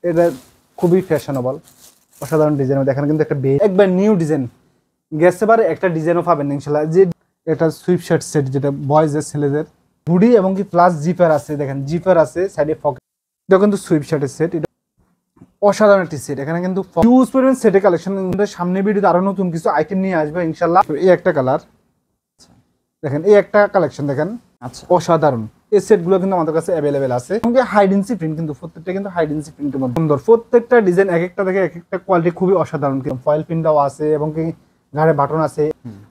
এটা খুবই ফ্যাশনেবল, অসাধারণ ডিজাইন। এখানে কিন্তু একটা একবার নিউ ডিজাইন গেছে, বারে একটা ডিজাইনও পাবেন ইনশাল্লাহ। যে একটা সুইপ শার্ট সেট, যেটা বয়েজের ছেলেদের হুডি এবং কি প্লাস জিপার আছে, দেখেন জিপার আছে সাইডে পকেট। এটা কিন্তু সুইপ শার্টের সেট, এটা অসাধারণ একটি সেট। এখানে কিন্তু ইউজ পরিমাণ সেটের কালেকশন। সামনে ভিডিওতে আরো নতুন কিছু আইটেম নিয়ে আসবে ইনশাল্লাহ। এই একটা কালার দেখেন, এই একটা কালেকশন দেখেন, আচ্ছা অসাধারণ। এই সেটগুলো কিন্তু আমাদের কাছে অ্যাভেলেবেল আছে। হাইডেন্সি প্রিন্ট, কিন্তু প্রত্যেকটা কিন্তু হাইডেন্সি প্রিন্টের মধ্যে সুন্দর। প্রত্যেকটা ডিজাইন এক একটা দেখে এক একটা কোয়ালিটি খুবই অসাধারণ। ফয়েল প্রিন্টও আছে এবং কি ঘাড়ে বাটন আছে।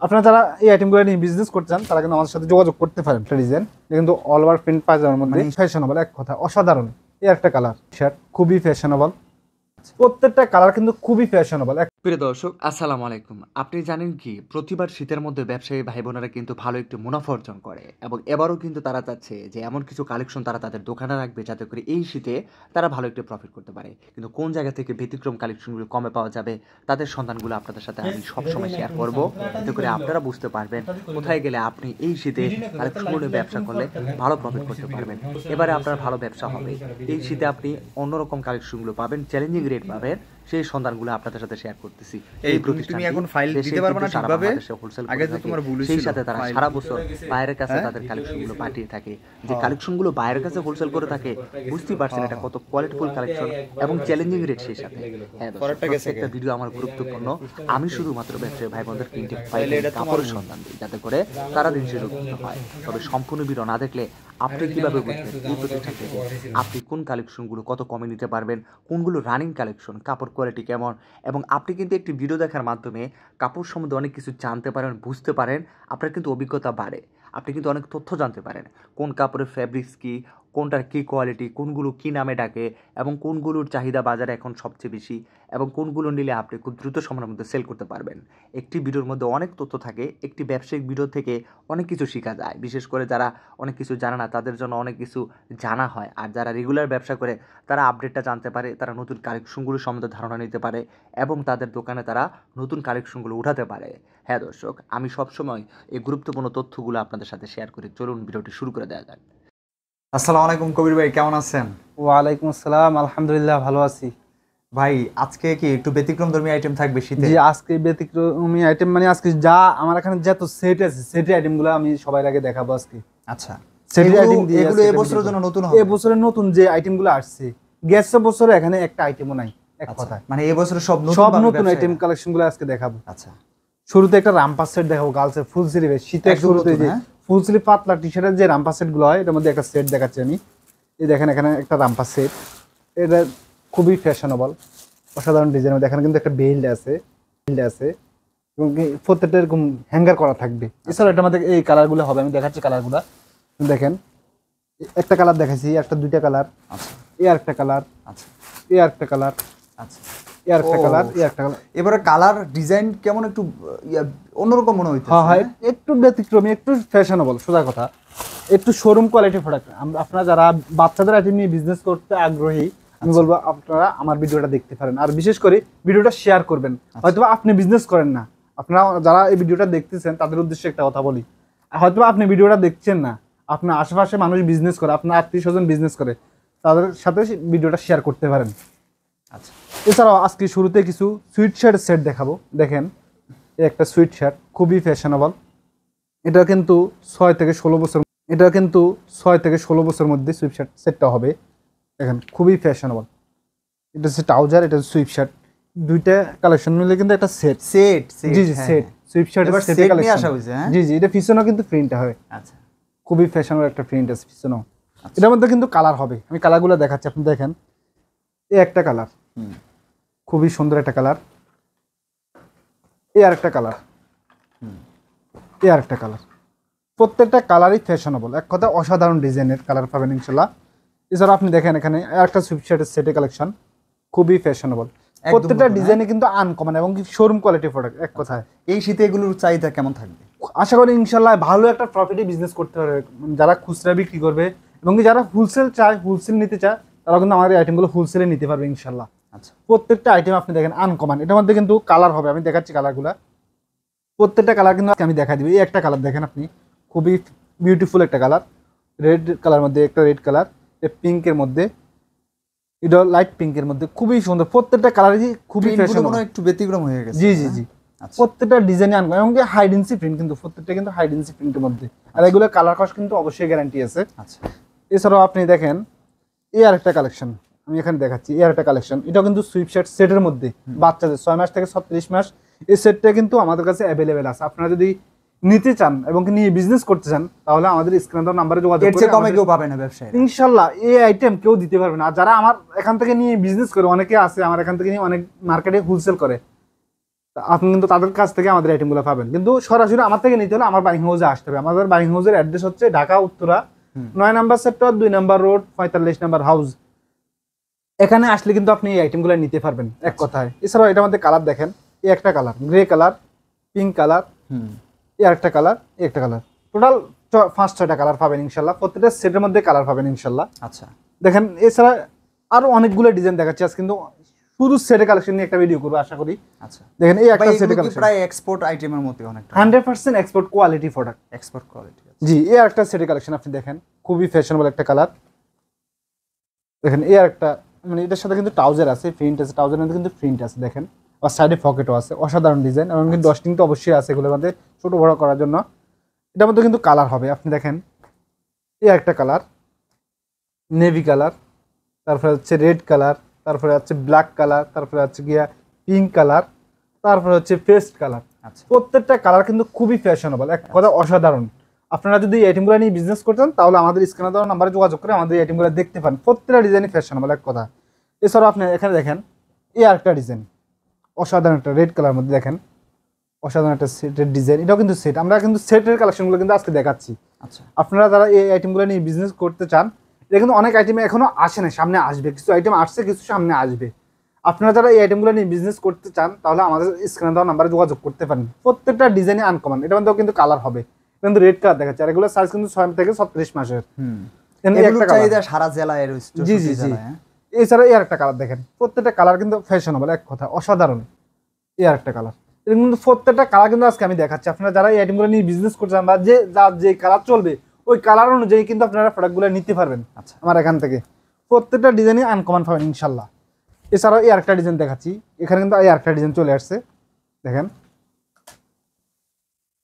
আপনারা যারা এই আইটেমগুলো নিয়ে বিজনেস করতে চান তারা কিন্তু আমাদের সাথে যোগাযোগ করতে পারেন। একটা ডিজাইন কিন্তু অল ওভার প্রিন্ট পায়জামার মধ্যে ফ্যাশনেবল, এক কথা অসাধারণ। এই একটা কালার শার্ট খুবই ফ্যাশনেবল, প্রত্যেকটা কালার কিন্তু খুবই ফ্যাশনেবল। প্রিয় দর্শক, আসসালামু আলাইকুম। আপনি জানেন কি, প্রতিবার শীতের মধ্যে ব্যবসায়ী ভাই বোনেরা কিন্তু ভালো একটু মুনাফা অর্জন করে, এবং এবারও কিন্তু তারা চাচ্ছে যে এমন কিছু কালেকশন তারা তাদের দোকানে রাখবে যাতে করে এই শীতে তারা ভালো একটু প্রফিট করতে পারে। কিন্তু কোন জায়গা থেকে ব্যতিক্রম কালেকশনগুলো কমে পাওয়া যাবে, তাদের সন্ধানগুলো আপনাদের সাথে আমি সবসময় শেয়ার করবো, যাতে করে আপনারা বুঝতে পারবেন কোথায় গেলে আপনি এই শীতে কালেকশনগুলো ব্যবসা করলে ভালো প্রফিট করতে পারবেন। এবারে আপনার ভালো ব্যবসা হবে। এই শীতে আপনি অন্যরকম কালেকশনগুলো পাবেন, চ্যালেঞ্জিং রেট পাবেন, সেই সন্ধানগুলো আপনাদের সাথে শেয়ার করতেছি। এই প্রতিষ্ঠান এখন ফাইল দিতে পারবে না ঠিকভাবে, আগে তো তোমার ভুল ছিল। সেই সাথে তারা সারা বছর বাইরের কাছে তাদের কালেকশনগুলো পাঠিয়ে থাকে। যে কালেকশনগুলো বাইরের কাছে হোলসেল করে থাকে, বুঝতেই পারছেন এটা কত কোয়ালিটিফুল কালেকশন এবং চ্যালেঞ্জিং রেট। সেই সাথে হ্যাঁ, প্রত্যেকটা ভিডিও আমার গুরুত্বপূর্ণ। আমি শুধুমাত্র ব্যবসায়ী ভাই বোনদের তিনটে ফাইল কাপড়ের সন্ধান দিই, যাতে করে তারা দিন শেষে উপকৃত হয়। তবে সম্পূর্ণ ভিডিও না দেখলে আপনি কিভাবে বুঝবেন এই প্রতিষ্ঠান থেকে আপনি কোন কালেকশনগুলো কত কমে নিতে পারবেন, কোনগুলো রানিং কালেকশন, কাপড় কোয়ালিটি কেমন। এবং আপনি কিন্তু একটি ভিডিও দেখার মাধ্যমে কাপড় সম্বন্ধে অনেক কিছু জানতে পারেন, বুঝতে পারেন, আপনার কিন্তু অভিজ্ঞতা বাড়ে। আপনি কিন্তু অনেক তথ্য জানতে পারেন, কোন কাপড়ের ফ্যাব্রিক্স কী, কোনটার কী কোয়ালিটি, কোনগুলো কী নামে ডাকে, এবং কোনগুলোর চাহিদা বাজারে এখন সবচেয়ে বেশি, এবং কোনগুলো নিলে আপনি খুব দ্রুত সময়ের মধ্যে সেল করতে পারবেন। একটি ভিডিওর মধ্যে অনেক তথ্য থাকে। একটি ব্যবসায়িক ভিডিও থেকে অনেক কিছু শেখা যায়। বিশেষ করে যারা অনেক কিছু জানে না তাদের জন্য অনেক কিছু জানা হয়, আর যারা রেগুলার ব্যবসা করে তারা আপডেটটা জানতে পারে, তারা নতুন কালেকশনগুলো সম্বন্ধে ধারণা নিতে পারে, এবং তাদের দোকানে তারা নতুন কালেকশনগুলো উঠাতে পারে। হ্যাঁ দর্শক, আমি সবসময় এই গুরুত্বপূর্ণ তথ্যগুলো আপনাদের সাথে শেয়ার করি। চলুন ভিডিওটি শুরু করে দেওয়া যাক। আসসালামু আলাইকুম কবির ভাই, কেমন আছেন? ওয়ালাইকুম আসসালাম, আলহামদুলিল্লাহ ভালো আছি ভাই। আজকে কি একটু ব্যতিক্রমধর্মী আইটেম থাকবে শীতে? জি, আজকে ব্যতিক্রমী আইটেম মানে আজকে যা আমার এখানে যত সেট আছে, সেটের আইটেমগুলো আমি সবার আগে দেখাবো আজকে। আচ্ছা, সেটের আইটেম দিয়ে এগুলো এবছরের জন্য নতুন হবে? এবছরের নতুন যে আইটেমগুলো আসছে, গেছে বছরে এখানে একটা আইটেমও নাই, এক কথায়। মানে এবছরে সব নতুন আইটেম কালেকশনগুলো আজকে দেখাবো। আচ্ছা, শুরুতে একটা রামপাস সেট দেখাবো, গার্লসের ফুল স্লিভ, শীতের শুরুতে যে ফুল স্লিভ পাতলা টি শার্টের যে রামপাস সেট গুলো হয়, এটার মধ্যে একটা সেট দেখাচ্ছি আমি। এই দেখেন, এখানে একটা রামপাস সেট, এটা খুবই ফ্যাশনেবল, অসাধারণ ডিজাইন। এখানে কিন্তু একটা বেল্ট আছে এবং প্রত্যেকটা এরকম হ্যাঙ্গার করা থাকবে। এছাড়া এটার মধ্যে এই কালারগুলো হবে, আমি দেখাচ্ছি কালারগুলো। দেখেন, একটা কালার দেখাচ্ছি, একটা দুইটা কালার, আচ্ছা, এই আরেকটা কালার, আচ্ছা, এই আরেকটা কালার, আচ্ছা, এই আরেকটা কালার, এই আরেকটা কালার। এবারে কালার ডিজাইন কেমন একটু অন্যরকম মনে হইতেছে। হ্যাঁ, একটু ব্যতিক্রমী, একটু ফ্যাশনেবল, সোজা কথা, একটু শোরুম কোয়ালিটি প্রোডাক্ট। আপনারা যারা বাচ্চাদের আইটেম নিয়ে বিজনেস করতে আগ্রহী, আমি বলবো আপনারা আমার ভিডিওটা দেখতে পারেন, আর বিশেষ করে ভিডিওটা শেয়ার করবেন। হয়তো আপনি বিজনেস করেন না, আপনারা যারা এই ভিডিওটা দেখতেছেন তাদের উদ্দেশ্যে একটা কথা বলি, হয়তো আপনি ভিডিওটা দেখছেন না, আপনার আশেপাশে মানুষ বিজনেস করে, আপনার আত্মীয় স্বজন বিজনেস করে, তাদের সাথে ভিডিওটা শেয়ার করতে পারেন। আচ্ছা, এছাড়াও আজকে শুরুতে কিছু সুইট শার্টের সেট দেখাবো। দেখেন, একটা সুইট শার্ট খুবই ফ্যাশনেবল। এটা কিন্তু 6 থেকে 16 বছর মধ্যে সুইপ শার্ট সেটটা হবে। দেখেন, খুবই ফ্যাশনেবল। এটা হচ্ছে ট্রাউজার, এটা সুইপ শার্ট, দুইটা কালেকশন মিলে কিন্তু একটা সেট। জি, সেট সুইপ শার্টের সেট কালেকশন আসা হইছে। জি, এটা পিছনেও কিন্তু প্রিন্টটা হয়। আচ্ছা, খুবই ফ্যাশনেবল একটা প্রিন্ট আছে পিছনেও। এটার মধ্যে কিন্তু কালার হবে, আমি কালারগুলো দেখাচ্ছি, আপনি দেখেন। এই একটা কালার, খুবই সুন্দর একটা কালার। এই আরেকটা কালার, এই আরেকটা কালার। প্রত্যেকটা কালারই ফ্যাশনেবল, এক কথা অসাধারণ ডিজাইনের কালার পাবেন ইনশাল্লাহ। এছাড়া আপনি দেখেন, এখানে একটা সুইপ শার্টের সেটের কালেকশন, খুবই ফ্যাশনেবল। প্রত্যেকটা ডিজাইনে কিন্তু আনকমন এবং শোরুম কোয়ালিটি প্রোডাক্ট, এক কথায়। এই শীতে এগুলোর চাহিদা কেমন থাকবে? আশা করি ইনশাল্লাহ ভালো একটা প্রফিটে বিজনেস করতে পারবে যারা খুচরা বিক্রি করবে, এবং যারা হোলসেল চায়, হোলসেল নিতে চায়, তারা কিন্তু আমার এই আইটেমগুলো হোলসেলে নিতে পারবে ইনশাল্লাহ। আচ্ছা, প্রত্যেকটা আইটেম আপনি দেখেন আনকমন। এটার মধ্যে কিন্তু কালার হবে, আমি দেখাচ্ছি কালারগুলো। প্রত্যেকটা কালার কিন্তু আমি দেখা দিবি। এই একটা কালার দেখেন আপনি, খুবই বিউটিফুল একটা কালার, রেড কালার মধ্যে একটা রেড কালার, পিঙ্কের মধ্যে, এটা লাইট পিঙ্কের মধ্যে খুবই সুন্দর, প্রত্যেকটা কালারই খুবই ফ্যাশনেবল, একটু ব্যতিক্রম হয়ে গেছে। জি জি জি, প্রত্যেকটা ডিজাইনে আনকো এবং হাইডেন্সি প্রিন্ট, কিন্তু প্রত্যেকটা কিন্তু হাইডেন্সি প্রিন্টের মধ্যে, আর এগুলো কালার কস কিন্তু অবশ্যই গ্যারান্টি আছে। আচ্ছা, এছাড়াও আপনি দেখেন এই আরেকটা কালেকশন আমি এখানে দেখাচ্ছি, এই আরেকটা কালেকশন, এটাও কিন্তু সুইপ শার্ট সেটের মধ্যে বাচ্চাদের 6 মাস থেকে 36 মাস, এই সেটটা কিন্তু আমাদের কাছে অ্যাভেলেবেল আছে। আপনারা যদি নিতে চান এবং নিয়ে বিজনেস করতে চান তাহলে আমাদের স্ক্রিনে দেওয়া নাম্বারে যোগাযোগ এর চেয়ে কমে করে কেউ পাবে না ব্যবসায়ী, ইনশাআল্লাহ এই আইটেম কেউ দিতে পারবে না। আর যারা আমার এখান থেকে নিয়ে বিজনেস করে, অনেকে আছে আমার এখান থেকে নিয়ে অনেক মার্কেটে হোলসেল করে, তা আপনি কিন্তু তাদের কাছ থেকে আমাদের আইটেমগুলো পাবেন। কিন্তু সরাসরি আমার থেকে নিতে হলে আমার বাইং হাউসে আসতে হবে। আমাদের বাইং হাউসের অ্যাড্রেস হচ্ছে ঢাকা উত্তরা 9 নম্বর সেক্টর 2 নম্বর রোড 45 নম্বর হাউস। এখানে আসলে কিন্তু আপনি এই আইটেমগুলো নিতে পারবেন এক কথায়। এছাড়াও এটার মধ্যে কালার দেখেন, এই একটা colour grey colour, pink colour, এই আরেকটা কালার, এই একটা কালার, টোটাল 5-6টা কালার পাবেন ইনশাল্লাহ। প্রত্যেকটা সেটের মধ্যে কালার পাবেন ইনশাল্লাহ। আচ্ছা, দেখেন এছাড়া আরো অনেকগুলো ডিজাইন দেখাচ্ছি আজ, কিন্তু শুধু সেটের কালেকশন নিয়ে একটা ভিডিও করবো আশা করি। আচ্ছা, দেখেন এই একটা সেটের কালেকশন প্রায় এক্সপোর্ট আইটেমের মতো, অনেকটা 100% export quality product, export quality. জি। এই আরেকটা সেটের কালেকশন আপনি দেখেন, খুবই ফ্যাশনেবল একটা কালার। দেখেন এই আরেকটা, মানে এটার সাথে কিন্তু ট্রাউজার আছে, প্রিন্ট আছে, ট্রাউজারের মধ্যে কিন্তু প্রিন্ট আছে দেখেন, আর সাইডে পকেটও আছে, অসাধারণ ডিজাইন। এবং কিন্তু ডস্টিং তো অবশ্যই আছে এগুলোর মধ্যে ছোট বড় করার জন্য। এটার মধ্যে কিন্তু কালার হবে, আপনি দেখেন এই একটা কালার নেভি কালার, তারপরে হচ্ছে রেড কালার, তারপরে হচ্ছে ব্ল্যাক কালার, তারপরে হচ্ছে গিয়া পিঙ্ক কালার, তারপরে হচ্ছে পেস্ট কালার। আচ্ছা, প্রত্যেকটা কালার কিন্তু খুবই ফ্যাশনেবল, এক কথা অসাধারণ। আপনারা যদি এই আইটেমগুলো নিয়ে বিজনেস করতেন তাহলে আমাদের স্ক্রিনে দেওয়া নাম্বারে যোগাযোগ করে আমাদের এই আইটেমগুলো দেখতে পান। প্রত্যেকটা ডিজাইনই ফ্যাশনেবল এক কথা। এছাড়াও আপনি এখানে দেখেন এই আরেকটা ডিজাইন, অসাধারণ একটা রেড কালার মধ্যে দেখেন, অসাধারণ একটা সেটের ডিজাইন। এটাও কিন্তু সেট, আমরা কিন্তু সেটের কালেকশনগুলো কিন্তু আজকে দেখাচ্ছি। আচ্ছা, আপনারা যারা এই আইটেমগুলো নিয়ে বিজনেস করতে চান, এটা কিন্তু অনেক আইটেম এখনো আসে না, সামনে আসবে, কিছু আইটেম আসছে, কিছু সামনে আসবে। আপনারা যারা এই আইটেমগুলো নিয়ে বিজনেস করতে চান তাহলে আমাদের স্ক্রিনে দেওয়া নাম্বারে যোগাযোগ করতে পারেন। প্রত্যেকটা ডিজাইনই আনকমন, এটা মধ্যেও কিন্তু কালার হবে, কিন্তু রেড কালার দেখাচ্ছে, আর এগুলো সাইজ কিন্তু 6 থেকে 36 মাসের। এগুলো চাহিদা সারা জেলায় রয়েছে। জি জি জি। এছাড়া এই আরেকটা কালার দেখেন, প্রত্যেকটা কালার কিন্তু ফ্যাশনেবল এক কথা অসাধারণ। এই আরেকটা কালার, এরকম কিন্তু প্রত্যেকটা কালার কিন্তু আজকে আমি দেখাচ্ছি। আপনারা যারা এই আইটেমগুলো নিয়ে বিজনেস করছেন বা যে কালার চলবে ওই কালার অনুযায়ী কিন্তু আপনারা প্রোডাক্টগুলো নিতে পারবেন আমার এখান থেকে। প্রত্যেকটা ডিজাইনই আনকমন পাবেন ইনশাল্লাহ। এছাড়াও এই আরেকটা ডিজাইন দেখাচ্ছি, এখানে কিন্তু এই আরেকটা ডিজাইন চলে আসছে দেখেন,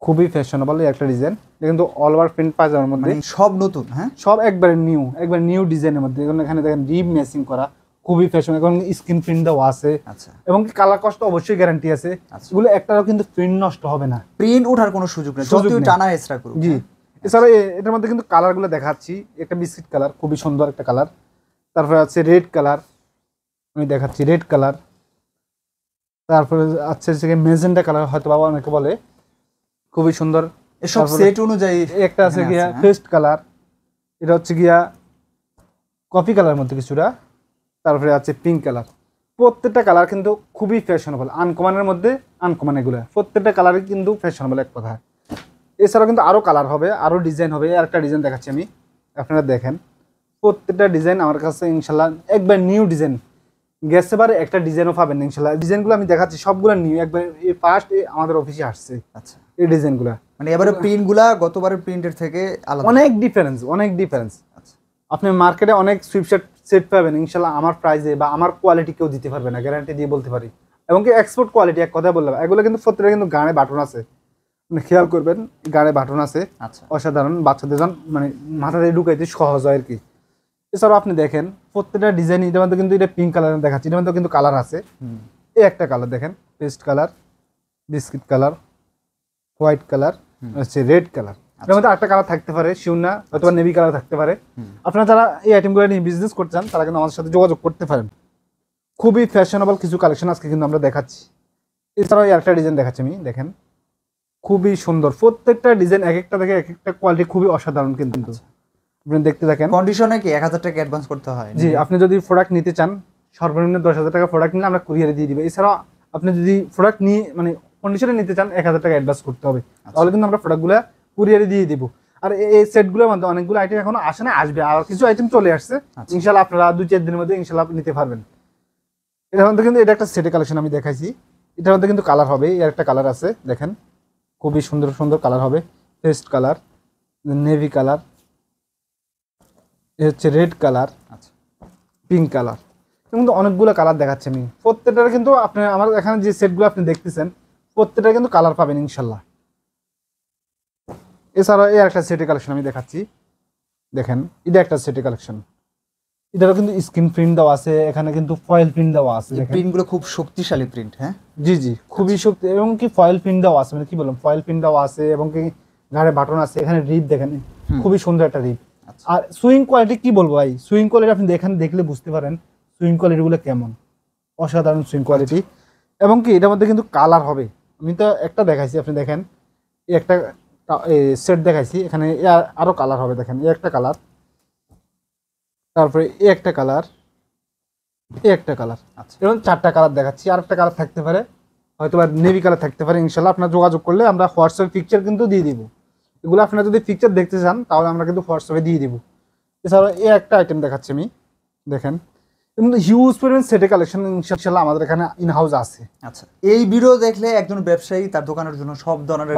খুবই ফ্যাশনেবল এই একটা ডিজাইন। এটা কিন্তু অল ওভার প্রিন্ট পাজামার মধ্যে, সব নতুন, হ্যাঁ সব একবারে নিউ ডিজাইনের মধ্যে। এখানে দেখেন রিব ম্যাচিং করা, খুবই ফ্যাশন, এবং স্ক্রিন প্রিন্ট দেওয়া আছে। আচ্ছা, এবং কালার কষ্ট অবশ্যই গ্যারান্টি আছে। এগুলো একটাও কিন্তু প্রিন্ট নষ্ট হবে না, প্রিন্ট ওঠার কোনো সুযোগ নেই, যতই টানা এক্সট্রা করুন। জি। এছাড়া এটার মধ্যে কিন্তু কালারগুলো দেখাচ্ছি, একটা বিস্কিট কালার, খুবই সুন্দর একটা কালার। তারপরে আছে রেড কালার, আমি দেখাচ্ছি রেড কালার। তারপরে আছে মেজেন্টা কালার, হয়তো বাবা অনেকে বলে, খুবই সুন্দর। এসব সেট অনুযায়ী একটা আছে গিয়া পেস্ট কালার, এটা হচ্ছে গিয়া কফি কালার মধ্যে কিছুটা। তারপরে আছে পিঙ্ক কালার। প্রত্যেকটা কালার কিন্তু খুবই ফ্যাশনেবল, আনকমনের মধ্যে আনকমন। এগুলো প্রত্যেকটা কালারই কিন্তু ফ্যাশনেবল এক কথা। এছাড়াও কিন্তু আরও কালার হবে, আরও ডিজাইন হবে। আর একটা ডিজাইন দেখাচ্ছি আমি, আপনারা দেখেন প্রত্যেকটা ডিজাইন আমার কাছে ইনশাল্লাহ একবার নিউ ডিজাইন। গেছে বারে একটা ডিজাইনও পাবেন ইনশাল্লাহ। ডিজাইনগুলো আমি দেখাচ্ছি সবগুলো নিউ, একবার এই ফার্স্ট আমাদের অফিসে আসছে। আচ্ছা, এই ডিজাইনগুলো মানে এবারে প্রিন্টগুলা গতবারের প্রিন্টের থেকে আলাদা, অনেক ডিফারেন্স, অনেক ডিফারেন্স। আচ্ছা, আপনি মার্কেটে অনেক সুইপশার্ট সেট পাবেন ইনশাল্লাহ আমার প্রাইসে বা আমার কোয়ালিটি কেউ দিতে পারবে না, গ্যারান্টি দিয়ে বলতে পারি। এবং কি এক্সপোর্ট কোয়ালিটি, এক কথা বললাম। এগুলো কিন্তু প্রত্যেকটা কিন্তু গানে বাটন আছে, খেয়াল করবেন গানে বাটন আছে। আচ্ছা, অসাধারণ, বাচ্চাদের জন্য মানে মাথাতে ঢুকাইতে সহজ হয় আর কি। এছাড়াও আপনি দেখেন প্রত্যেকটা ডিজাইন, এটার মধ্যে কিন্তু এটা পিঙ্ক কালার দেখাচ্ছি, এটার মধ্যে কিন্তু কালার আছে। এই একটা কালার দেখেন, paste colour, biscuit colour, white colour, হচ্ছে রেড কালার। এর মধ্যে একটা কালার থাকতে পারে, শিউর না, অথবা নেভি কালার থাকতে পারে। আপনারা যারা এই আইটেমগুলো নিয়ে বিজনেস করতে চান তারা কিন্তু আমাদের সাথে যোগাযোগ করতে পারেন। খুবই ফ্যাশনেবল কিছু কালেকশন আজকে কিন্তু আমরা দেখাচ্ছি। এছাড়াও একটা ডিজাইন দেখাচ্ছি আমি, দেখেন খুবই সুন্দর। প্রত্যেকটা ডিজাইন এক একটা থেকে এক একটা কোয়ালিটি খুবই অসাধারণ কিন্তু। আপনি দেখতে থাকেন। কন্ডিশনে কি 1000 টাকা অ্যাডভান্স করতে হয়? জি, আপনি যদি প্রোডাক্ট নিতে চান সর্বনিম্ন 10,000 টাকা প্রোডাক্ট নিলে আমরা কুরিয়ারে দিয়ে দিব। এছাড়াও আপনি যদি প্রোডাক্ট নিয়ে মানে কন্ডিশনে নিতে চান 1000 টাকা অ্যাডভান্স করতে হবে, তাহলে কিন্তু আমরা প্রোডাক্টগুলো কুরিয়ারে দিয়ে দিব। আর এই সেটগুলোর মধ্যে অনেকগুলো আইটেম এখনো আসে না, আসবে, আর কিছু আইটেম চলে আসছে। ইনশাল্লাহ আপনারা 2-4 দিনের মধ্যে ইনশাল্লাহ নিতে পারবেন। এটার মধ্যে কিন্তু এটা একটা সেটের কালেকশন আমি দেখাইছি। এটার মধ্যে কিন্তু কালার হবে, এর একটা কালার আছে দেখেন, খুবই সুন্দর সুন্দর কালার হবে। পেস্ট কালার, নেভি কালার, এ হচ্ছে রেড কালার, পিঙ্ক কালার। কিন্তু অনেকগুলো কালার দেখাচ্ছি আমি, প্রত্যেকটার কিন্তু আপনি আমার এখানে যে সেটগুলো আপনি দেখতেছেন প্রত্যেকটা কিন্তু কালার পাবেন ইনশাল্লাহ। এছাড়া এই একটা সেটের কালেকশন আমি দেখাচ্ছি, দেখেন এটা একটা সেটের কালেকশন, এটারও কিন্তু স্ক্রিন প্রিন্ট দেওয়া আছে, এখানে কিন্তু ফয়েল প্রিন্ট দেওয়া আছে, প্রিন্টগুলো খুব শক্তিশালী প্রিন্ট। হ্যাঁ, জি জি, খুবই শক্তি, এবং কি ফয়েল প্রিন্ট দেওয়া আছে, মানে কি বললাম, ফয়েল প্রিন্ট দেওয়া আছে, এবং কি ঘাড়ে বাটন আছে, এখানে রিপ দেখেন খুবই সুন্দর একটা রিপ। আর সুইং কোয়ালিটি কি বলবো ভাই, সুইং কোয়ালিটি আপনি দেখলে বুঝতে পারেন সুইং কোয়ালিটি গুলো কেমন, অসাধারণ সুইং কোয়ালিটি। এবং কি এটার মধ্যে কিন্তু কালার হবে, আমি তো একটা দেখাইছি, আপনি দেখেন এই একটা সেট দেখাইছি, এখানে আরো কালার হবে, দেখেন এই একটা কালার, তারপরে এই একটা কালার, এই একটা কালার, এরকম 4টা কালার দেখাচ্ছি, আর একটা কালার থাকতে পারে, হয়তো বা নেভি কালার থাকতে পারে। ইনশাল্লাহ আপনার যোগাযোগ করলে আমরা হোয়াটসঅ্যাপ পিকচার কিন্তু দিয়ে দিব, এগুলো আপনারা যদি পিকচার দেখতে চান তাহলে আমরা কিন্তু হোয়াটসঅ্যাপে দিয়ে দিব। এছাড়াও এই একটা আইটেম দেখাচ্ছি আমি, দেখেন কিন্তু হিউজ পরিমাণ সেটে কালেকশন ইনশাআল্লাহ আমাদের এখানে ইন হাউস আছে। আচ্ছা, এই ভিডিও দেখলে একজন ব্যবসায়ী তার দোকানের জন্য সব ধরনের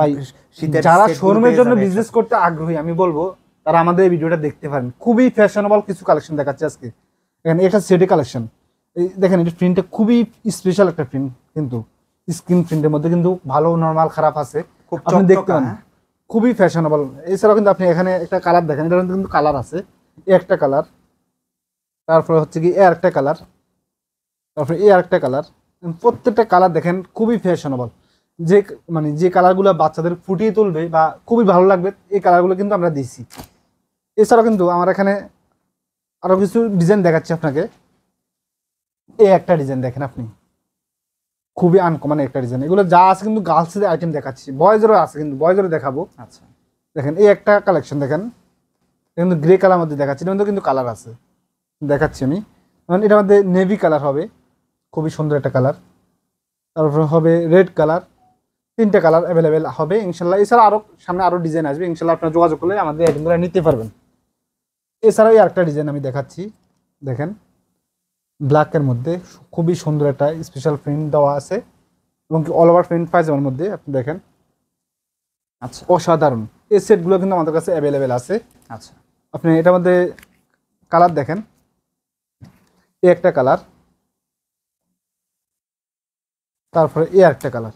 শীতের যারা শোরুমের জন্য বিজনেস করতে আগ্রহী আমি বলবো তারা আমাদের এই ভিডিওটা দেখতে পারেন, খুবই ফ্যাশনেবল কিছু কালেকশন দেখাচ্ছে আজকে। এখানে এটা সেটে কালেকশন, এই দেখেন এটা প্রিন্টটা খুবই স্পেশাল একটা প্রিন্ট, কিন্তু স্ক্রিন প্রিন্টের মধ্যে কিন্তু ভালো নরমাল খারাপ আছে, আপনি দেখতে পান খুবই ফ্যাশনেবল। এছাড়াও কিন্তু আপনি এখানে একটা কালার দেখেন, এটার মধ্যে কিন্তু কালার আছে, এই একটা কালার, তারপরে হচ্ছে কি এর একটা কালার, তারপরে এই আরেকটা কালার, প্রত্যেকটা কালার দেখেন খুবই ফ্যাশনেবল, যে মানে যে কালারগুলো বাচ্চাদের ফুটিয়ে তুলবে বা খুবই ভালো লাগবে এই কালারগুলো কিন্তু আমরা দিচ্ছি। এছাড়াও কিন্তু আমার এখানে আরো কিছু ডিজাইন দেখাচ্ছি আপনাকে, এই একটা ডিজাইন দেখেন আপনি, খুবই আনকমন একটা ডিজাইন, এগুলো যা আছে কিন্তু গার্লসের আইটেম দেখাচ্ছি, বয়েজেরও আছে কিন্তু বয়েজেরও দেখাবো। আচ্ছা, দেখেন এই একটা কালেকশন দেখেন, কিন্তু গ্রে কালার মধ্যে দেখাচ্ছি, এর মধ্যে কিন্তু কালার আছে দেখাচ্ছি আমি, মানে এটার মধ্যে নেভি কালার হবে, খুবই সুন্দর একটা কালার, তারপর হবে রেড কালার, 3টে কালার অ্যাভেলেবেল হবে ইনশাল্লাহ। এছাড়া আরো সামনে আরো ডিজাইন আসবে ইনশাল্লাহ, আপনারা যোগাযোগ করলে আমাদের আইটেমগুলো নিতে পারবেন। এছাড়াও এই আরেকটা ডিজাইন আমি দেখাচ্ছি, দেখেন ব্ল্যাকের মধ্যে খুবই সুন্দর একটা স্পেশাল প্রিন্ট দেওয়া আছে, এবং কি অল ওভার প্রিন্ট পাইজামার মধ্যে আপনি দেখেন, আচ্ছা অসাধারণ। এই সেটগুলো কিন্তু আমাদের কাছে অ্যাভেলেবেল আছে। আচ্ছা, আপনি এটার মধ্যে কালার দেখেন, এই একটা কালার, তারপরে এই একটা কালার,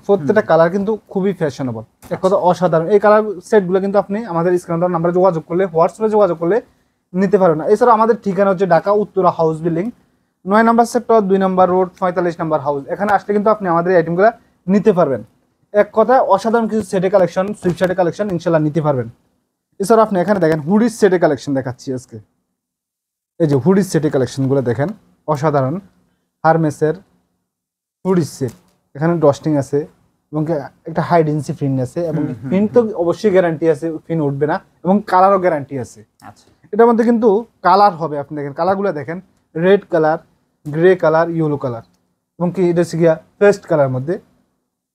প্রত্যেকটা কালার কিন্তু খুবই ফ্যাশনেবল, এক কথা অসাধারণ। এই কালার সেটগুলো কিন্তু আপনি আমাদের স্ক্রিন দেওয়া নাম্বারে যোগাযোগ করলে, হোয়াটসঅ্যাপে যোগাযোগ করলে নিতে পারবেন না। এছাড়া আমাদের ঠিকানা হচ্ছে ঢাকা উত্তরা হাউস বিল্ডিং 9 নম্বর সেক্টর 2 নম্বর রোড 45 নম্বর হাউস, এখানে আসলে কিন্তু আপনি আমাদের এই আইটেমগুলো নিতে পারবেন। এক কথায় অসাধারণ কিছু সেটের কালেকশন, সুইপ শার্টের কালেকশন ইনশাল্লাহ নিতে পারবেন। এছাড়া আপনি এখানে দেখেন হুডির সেটের কালেকশন দেখাচ্ছি আজকে, এই যে হুডির সেটের কালেকশনগুলো দেখেন অসাধারণ, হারমেসের হুডির সেট, এখানে ডস্টিং আছে এবং একটা হাই ডেন্সি প্রিন্ট আছে, এবং প্রিন্ট তো অবশ্যই গ্যারান্টি আছে, প্রিন্ট উঠবে না, এবং কালারও গ্যারান্টি আছে। আচ্ছা, এটার মধ্যে কিন্তু কালার হবে, আপনি দেখেন কালারগুলো দেখেন, red colour, grey colour, yellow colour, এবং কি এটা হচ্ছে গিয়া পেস্ট কালার মধ্যে,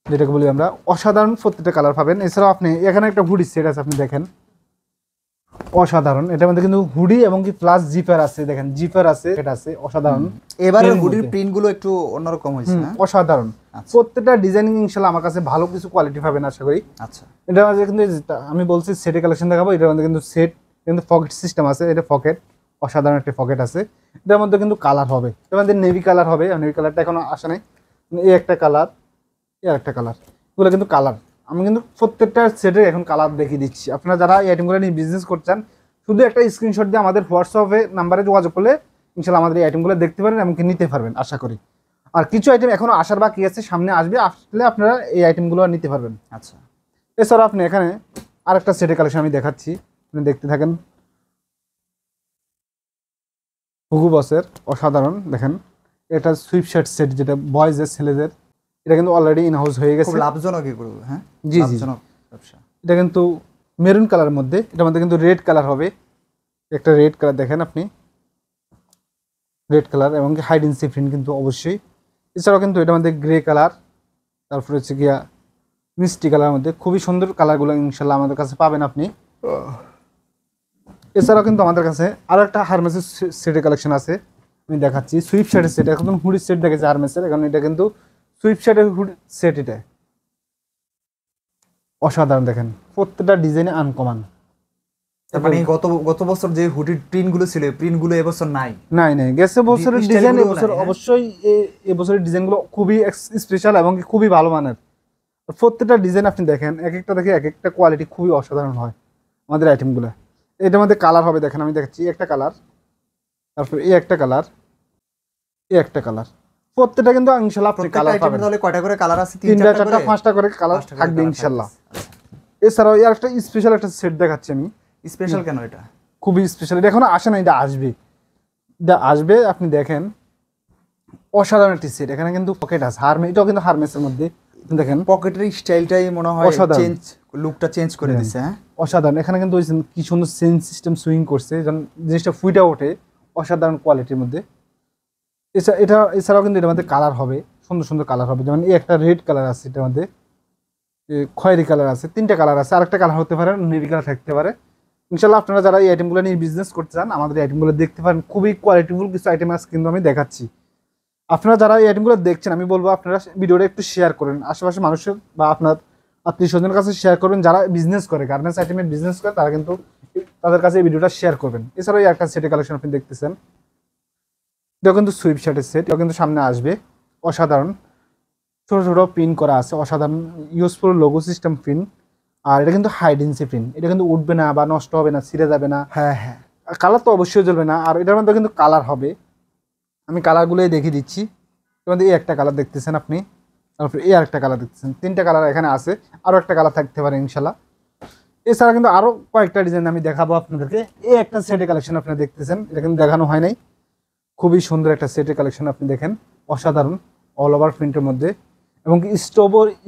যেটাকে বলি আমরা, অসাধারণ প্রত্যেকটা কালার পাবেন। এছাড়াও আপনি এখানে একটা হুডি সেট আছে, আপনি দেখেন অসাধারণ, এটার মধ্যে কিন্তু হুডি এবং কি প্লাস জিপার আছে, দেখেন জিপার আছে, এটা আছে অসাধারণ। এবারে হুডির প্রিন্টগুলো একটু অন্যরকম হয়েছে, অসাধারণ প্রত্যেকটা ডিজাইনিং ইনশাআল্লাহ আমার কাছে ভালো কিছু কোয়ালিটি পাবেন আশা করি। আচ্ছা, এটা মধ্যে কিন্তু আমি বলছি সেটের কালেকশন দেখাবো, এটার মধ্যে কিন্তু সেট কিন্তু পকেট সিস্টেম আছে, এটা পকেট, অসাধারণ একটা পকেট আছে। এটার মধ্যে কিন্তু কালার হবে, এটার মধ্যে নেভি কালার হবে, নেভি কালারটা এখনো আসে নাই, এই একটা কালার, এই একটা কালার, এগুলো কিন্তু কালার, আমি কিন্তু প্রত্যেকটা সেটের এখন কালার দেখিয়ে দিচ্ছি। আপনারা যারা এই আইটেমগুলো নিয়ে বিজনেস করছেন শুধু একটা স্ক্রিনশট দিয়ে আমাদের হোয়াটসঅ্যাপে নাম্বারে যোগাযোগ করলে ইনশাল্লাহ আমাদের এই আইটেমগুলো দেখতে পারেন এবং নিতে পারবেন আশা করি। আর কিছু আইটেম এখনো আসার বাকি আছে, সামনে আসবে, আসলে আপনারা এই আইটেমগুলো নিতে পারবেন। আচ্ছা, এছাড়া আপনি এখানে আরেকটা সেটের কালেকশন আমি দেখাচ্ছি, আপনি দেখতে থাকেন, হুগু বসের অসাধারণ, দেখেন এটা সুইপ শার্ট সেট, যেটা বয়েজের ছেলেদের, এটা কিন্তু অলরেডি ইন হাউস হয়ে গেছে, খুব লাভজনক এগুলো। হ্যাঁ, জি জি, ব্যবসা। এটা কিন্তু মেরুন কালারের মধ্যে, এটার মধ্যে কিন্তু রেড কালার হবে, একটা রেড কালার দেখেন আপনি, রেড কালার এবং হাই ডেন্সি প্রিন্ট কিন্তু অবশ্যই। এছাড়াও কিন্তু এটার মধ্যে গ্রে কালার, তারপরে হচ্ছে গিয়া মিষ্টি কালারের মধ্যে, খুবই সুন্দর কালারগুলো ইনশাল্লাহ আমাদের কাছে পাবেন আপনি। এছাড়াও কিন্তু আমাদের কাছে আরো একটা হারমেসের সেটের কালেকশন আছে, আমি দেখাচ্ছি সুইপ শার্টের সেট, এখন হুডির সেট দেখেছি হারমেসের, এখন এটা কিন্তু সুইপ শার্টের হুডি সেট, এটা অসাধারণ, দেখেন প্রত্যেকটা ডিজাইনে আনকমন, তার মানে গত বছর যে হুডির প্রিন্ট গুলো ছিল প্রিন্ট গুলো এবছর নাই। নাই গেছে বছরের স্টাইল ডিজাইন গুলো এবছর নাই, হ্যাঁ? অবশ্যই এবছরের ডিজাইনগুলো খুবই স্পেশাল এবং কি খুবই ভালো মানের। প্রত্যেকটা ডিজাইন আপনি দেখেন এক একটা দেখে এক একটা কোয়ালিটি খুবই অসাধারণ হয় আমাদের আইটেমগুলো। এটার মধ্যে কালার হবে দেখেন, আমি দেখাচ্ছি একটা কালার, তারপর এই একটা কালার, এই একটা কালার, প্রত্যেকটা কিন্তু ইনশাআল্লাহ আপনি কালার পাবেন। তাহলে কয়টা করে কালার আছে? 3টা 4টা 5টা করে কালার থাকবে ইনশাআল্লাহ। এছাড়াও এর একটা স্পেশাল একটা সেট দেখাচ্ছি আমি। স্পেশাল কেন এটা? খুবই স্পেশাল, এটা এখনো আসে না, এটা আসবে, এটা আসবে। আপনি দেখেন অসাধারণ একটি সেট। এখানে কিন্তু পকেট আছে, এটাও কিন্তু হারমেসের মধ্যে দেখেন পকেটের স্টাইলটাই মনে হয় চেঞ্জ, লুকটা চেঞ্জ করে দিছে। হ্যাঁ, অসাধারণ। এখানে কিন্তু কি সুন্দর চেঞ্জ সিস্টেম সুইং করছে, যেন জিনিসটা ফুইটা ওঠে অসাধারণ কোয়ালিটির মধ্যে। এছাড়াও কিন্তু এটার মধ্যে কালার হবে, সুন্দর সুন্দর কালার হবে। যেমন এই একটা রেড কালার আছে, এটার মধ্যে খয়েরি কালার আছে, 3টা কালার আছে, আরেকটা কালার হতে পারে, নেভি কালার থাকতে পারে। ইনশাআল্লাহ আপনারা যারা এই আইটেমগুলো নিয়ে বিজনেস করতে চান আমাদের এই আইটেমগুলো দেখতে পারেন। খুবই কোয়ালিটিফুল কিছু আইটেম আছে কিন্তু আমি দেখাচ্ছি। আপনারা যারা এই আইটেমগুলো দেখছেন আমি বলবো আপনারা ভিডিওটা একটু শেয়ার করেন, আশেপাশে মানুষের বা আপনার আত্মীয় স্বজনের কাছে শেয়ার করবেন। যারা বিজনেস করে, গার্মেন্টস আইটেমের বিজনেস করে, তারা কিন্তু তাদের কাছে এই ভিডিওটা শেয়ার করবেন। এছাড়াও এই একটা সেটের কালেকশন আপনি দেখতেছেন, এটা কিন্তু সুইপ শার্টের সেট, এটা কিন্তু সামনে আসবে অসাধারণ। ছোট ছোট পিন করা আছে, অসাধারণ ইউজফুল লোগো সিস্টেম পিন। আর এটা কিন্তু হাইডেন্সি পিন, এটা কিন্তু উঠবে না বা নষ্ট হবে না, ছিঁড়ে যাবে না। হ্যাঁ হ্যাঁ, কালার তো অবশ্যই জ্বলবে না। আর এটার মধ্যে কিন্তু কালার হবে, আমি কালারগুলোই দেখিয়ে দিচ্ছি। তোমাদের এই একটা কালার দেখতেছেন আপনি, তারপর এই আরেকটা কালার দেখতেছেন, 3টা কালার এখানে আছে, আরও একটা কালার থাকতে পারে ইনশাল্লাহ। এছাড়া কিন্তু আরও কয়েকটা ডিজাইন আমি দেখাবো আপনাদেরকে। এই একটা সেটের কালেকশন আপনি দেখতেছেন, এটা কিন্তু দেখানো হয় নাই। খুবই সুন্দর একটা সেটের কালেকশন আপনি দেখেন, অসাধারণ অল ওভার প্রিন্টের মধ্যে, এবং কি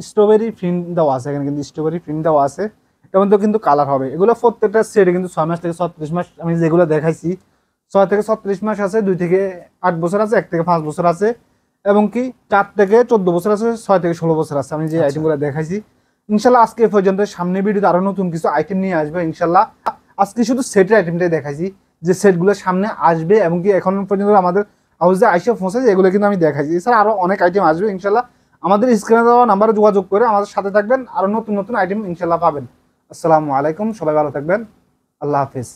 স্ট্রবেরি প্রিন্ট দেওয়া আছে, এখানে কিন্তু স্ট্রবেরি প্রিন্ট দেওয়া আছে। এর মধ্যেও কিন্তু কালার হবে। এগুলো প্রত্যেকটা সেটে কিন্তু 6 মাস থেকে 36 মাস, আমি যেগুলো দেখাইছি 6 থেকে 36 মাস আছে, 2 থেকে 8 বছর আছে, 1 থেকে 5 বছর আছে, এবং কি 4 থেকে 14 বছর আছে, 6 থেকে 16 বছর আছে, আমি যে আইটেমগুলো দেখাইছি। ইনশাল্লাহ আজকে এ পর্যন্ত, সামনে ভিডিওতে আরো নতুন কিছু আইটেম নিয়ে আসবে ইনশাল্লাহ। আজকে শুধু সেটের আইটেমটাই দেখাইছি, যে সেটগুলো সামনে আসবে এবং কি এখন পর্যন্ত আমাদের হাউসে আইসা পৌঁছেছে, এগুলো কিন্তু আমি দেখাইছি। এছাড়া আরো অনেক আইটেম আসবে ইনশাল্লাহ। আমাদের স্ক্রিনে দেওয়া নাম্বারে যোগাযোগ করে আমাদের সাথে থাকবেন, আরো নতুন নতুন আইটেম ইনশাল্লাহ পাবেন। আসসালামু আলাইকুম, সবাই ভালো থাকবেন, আল্লাহ হাফেজ।